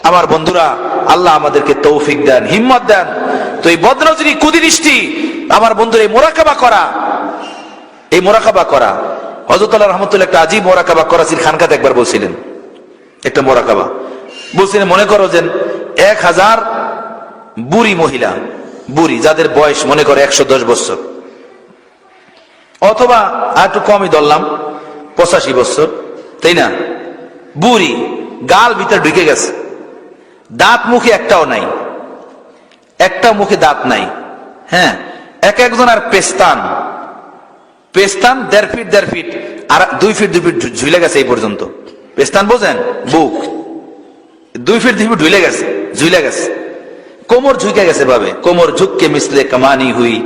আমার বন্ধুরা, আল্লাহ আমাদেরকে তৌফিক দেন, হিম্মত দেন। তো এই বদনজরি কুদৃষ্টি আমার বন্ধুরা, এই মোরাকাবা করা হযরত আল্লাহ রাহমাতুল্লাহ একটা আজীব মোরাকাবা করাচির খানকাতে একবার বলছিলেন। একটা মোরাকাবা বলছিলেন, মনে করো যে 1000 বুড়ি মহিলা, বুড়ি যাদের বয়স মনে করো 110 বছর, অথবা আর একটু কমই ধরলাম 85 বছর, তাই না? বুড়ি, গাল ভিতরে ঢুকে গেছে, দাঁত মুখে একটাও নাই, একটা মুখে দাঁত নাই। হ্যাঁ, এক একজন আর পেস্তান 1.5 ফিট আর 2 ফিট ঝুলে গেছে এই পর্যন্ত। পেস্তান বোঝেন? বুক 2 ফিট ঝুলে গেছে। কোমর ঝুঁকে গেছে ভাবে, কোমর ঝুঁককে মিসলে কমানি হুই,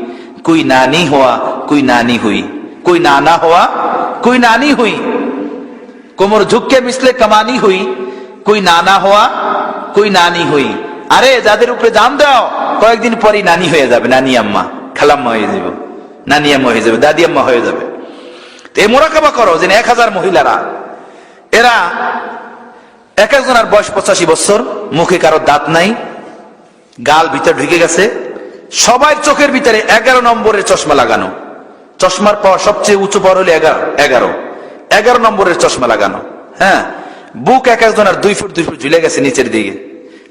কুই নানি হওয়া কুই নানি হুই, কুই নানা হওয়া কুই নানি হুই। কোমর ঝুঁককে মিসলে কমানি হুই, কুই নানা হওয়া কুই নানি হুই। আরে যাদের উপরে জান দাও, কয়েকদিন পরই নানি হয়ে যাবে, নানি আম্মা, খালাম্মা হয়ে যাবে, নানি আম্মা হয়ে যাবে, দাদি আম্মা হয়ে যাবে। তো এই মোরাকাবা করো যে 1000 মহিলারা, এরা এক একজনের বয়স 85 বছর, মুখে কারো দাঁত নাই, গাল ভিতরে ঢুকে গেছে, সবার চোখের ভিতরে 11 নম্বরের চশমা লাগানো। চশমার পাওয়ার সবচেয়ে উঁচু পাওয়ার হলো 11 নম্বরের চশমা লাগানো। হ্যাঁ, বুক এক একজনের 2 ফুট ঝুলে গেছে নিচের দিকে,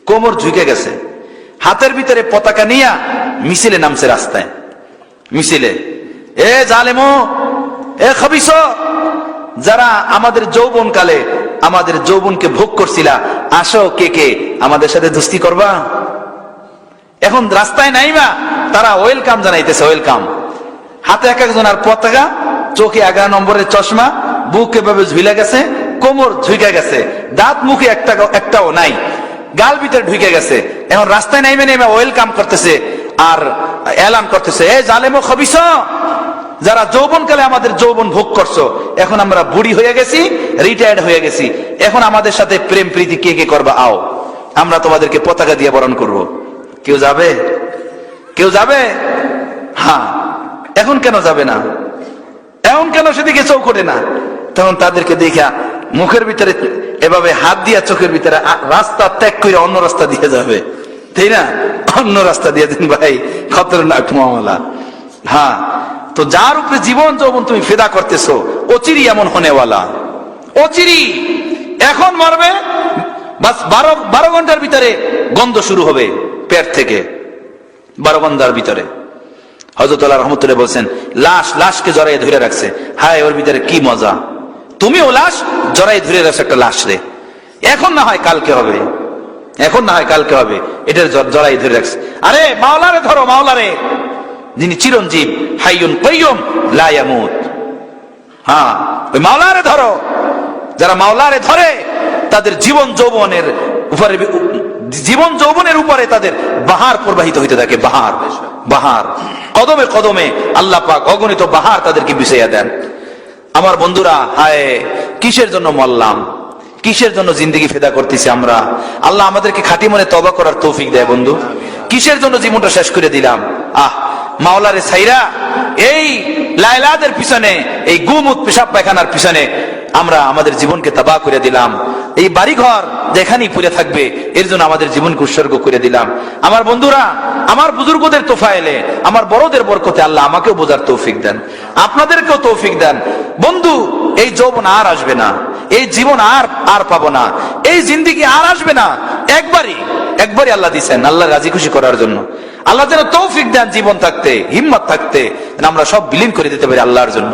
কোমর ঝুঁকে গেছে, হাতের ভিতরে পতাকা নিয়ে মিছিলে নামছে রাস্তায়, মিছিলে। এ জালেমো, এ খবিস, যারা আমাদের যৌবনকালে আমাদের যৌবনকে ভোগ করছিলা, আসো কে কে আমাদের সাথে দোস্তি করবা। এখন রাস্তায় নাইবা, তারা ওয়েলকাম জানাইতেছে, ওয়েলকাম। হাতে এক একজন আর পতাকা, চোখে 11 নম্বরের চশমা, বুক এভাবে ঝুলে গেছে, কোমর ঝুঁকে গেছে, দাঁত মুখে একটাও নাই, গাল ভিতরে ঢুকে গেছে। এখন রাস্তায় নাইবে ওয়েলকাম করতেছে আর এলান করতেছে, এ জালেমো খবিস, যারা যৌবনকালে আমাদের যৌবন ভোগ করছো, এখন আমরা বুড়ি হয়ে গেছি, রিটায়ার্ড হয়ে গেছি, এখন আমাদের সাথে প্রেম প্রীতি কে কে করবা, আও আমরা তোমাদেরকে পতাকা দিয়ে বরণ করব। কেউ যাবে? কেউ যাবে? হ্যাঁ, এখন কেন যাবে না? এখন কেন সেদিকে চোখ ওঠে না? তখন তাদেরকে দেখা মুখের ভিতরে এভাবে হাত দিয়া চোখের ভিতরে রাস্তা ত্যাগ করে অন্য রাস্তা দিয়ে যাবে, তাই না? অন্য রাস্তা দিয়ে দিন ভাই, খতরনাক মামলা। হ্যাঁ, তো যার উপরে জীবন যৌবন তুমি ফেদা করতেছো, অচিরি এমন হনেওয়ালা, অচিরি। এখন মরবে, বাস 12 ঘন্টার ভিতরে গন্ধ শুরু হবে পেট থেকে, 12 ঘন্টার ভিতরে। হযরত আল্লাহ রাহমাতুল্লাহ বলছেন, লাশকে জড়াইয়ে ধরে রাখছে, হায় ওর ভিতরে কি মজা, তুমিও লাশ জড়াই ধরে রাখছো একটা লাশ রে, এখন না হয় কালকে হবে, এখন না হয় কালকে হবে, এটার জড়াই ধরে রাখছে। আরে মাওলারে ধরো, মাওলারে, যিনি চিরঞ্জীব, হাইয়ুন কাইয়ুম লা ইয়ামুত। হ্যাঁ, ওই মাওলারে ধরো। যারা মাওলারে ধরে তাদের জীবন যৌবনের উপরে তাদের বাহার প্রবাহিত হইতে থাকে, বাহার কদমে কদমে আল্লাহ পাক অগণিত বাহার তাদেরকে বিছাইয়া দেন। আমার বন্ধুরা, হায় কিসের জন্য মরলাম, কিসের জন্য জিন্দেগি ফেদা করতেছি আমরা? আল্লাহ আমাদেরকে খাঁটি মনে তওবা করার তৌফিক দেয়। বন্ধু, কিসের জন্য জীবনটা শেষ করে দিলাম? মাওলারে ছাইরা এই লাইলাদের পিছনে, এই গুমুত পেশাব পায়খানার পিছনে আমরা আমাদের জীবনকে তাবাহ করে দিলাম। এই বাড়িঘর যেখানেই পড়ে থাকবে, এর জন্য আমাদের জীবনকে উৎসর্গ করে দিলাম। আমার বন্ধুরা, আমার বুজুর্গদের তোফায়েলে, আমার বড়দের বরকতে আল্লাহ আমাকেও বোঝার তৌফিক দেন, আপনাদেরকেও তৌফিক দেন। বন্ধু, এই যৌবন আর আসবে না, এই জীবন আর পাবো না, এই জিন্দেগি আর আসবে না। একবারই আল্লাহ দিচ্ছেন আল্লাহ রাজি খুশি করার জন্য। আল্লাহ যেন তৌফিক দেন জীবন থাকতে, হিম্মত থাকতে, আমরা সব বিলীন করে দিতে পারি আল্লাহর জন্য।